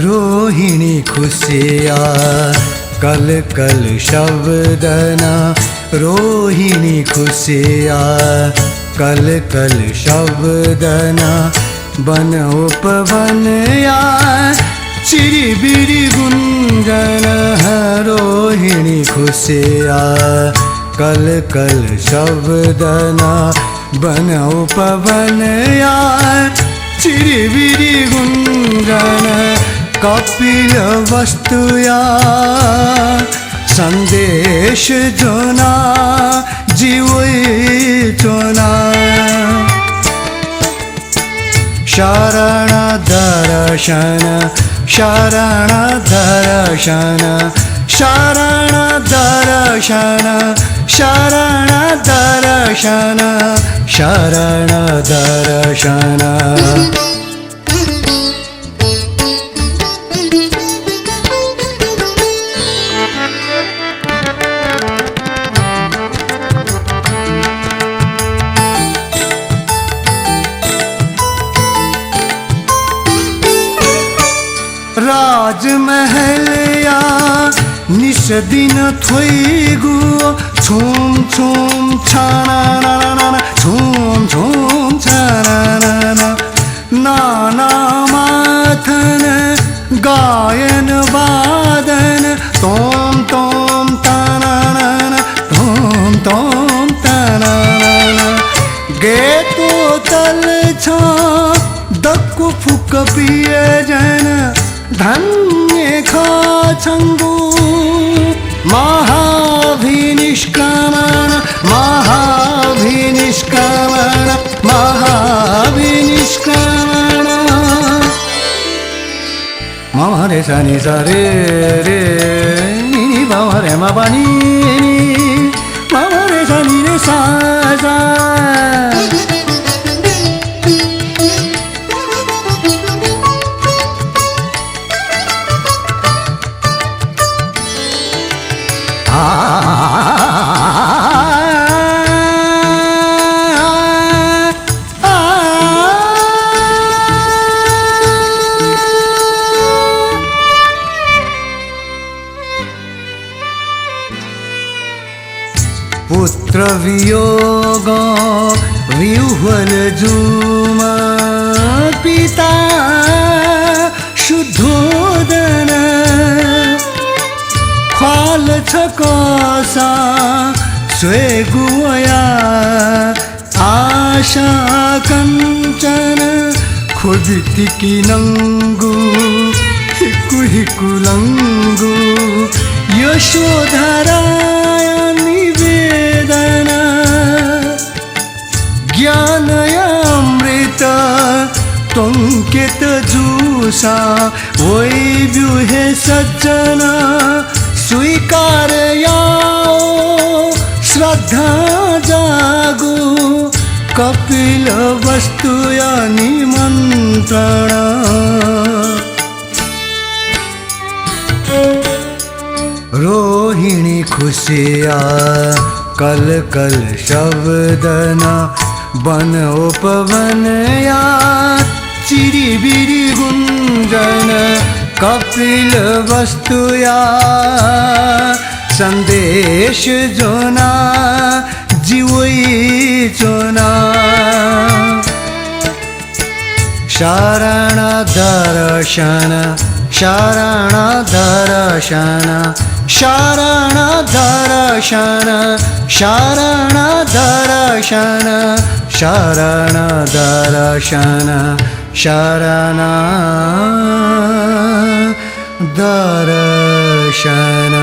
रोहिणी खुशिया कल कल शब्दना रोहिणी खुशिया कल कल शब्दना बन उपवनया चिरी बिरी गुंजन रोहिणी खुशिया कल कल शब्दना बन उपवनया चिरी बिरी गुंजन कपिल वस्तुया संदेश जोना जीवई जोना शरण दर्शन शरण दर्शन शरण दर्शन शरण दर्शन शरण दर्शन राजमहलया निश दिन थोइगु छुम छुम छाना छुम छुम छाना नाना माथन गायन वादन तोम तोम ताना तोम तोम ताना गे तो तल छा दक्कु फुक पिए जन धन्य खा छंगु महाभिनिष्कामन महाभिनिष्कामन महाभिनिष्कामन मम रे सनि सा रे रे नि मम रे म पनि नि मम रे सनि रे सा सा पुत्र वियोग विह्वल जुम पिता शुद्धोदन ख्वाल छकोसा स्वेगुया आशा कंचन खुदिति नंगु हिकु हिकु लंगु यशोधरा निवेदना ज्ञानयामृत टंकित जूसा वै व्यूहे सज्जना स्वीकार याओ श्रद्धा जागो कपिल वस्तुया निमंत्रण रोहिणी खुशिया कल कल शब्दना बन उपवनया चिरी बिरी गुंजन कपिल वस्तुया संदेश जोना जीवई जोना शरण दर्शन शरण दर्शन शरण दर्शन शरण दर्शन शरण दर्शन शरण दर्शन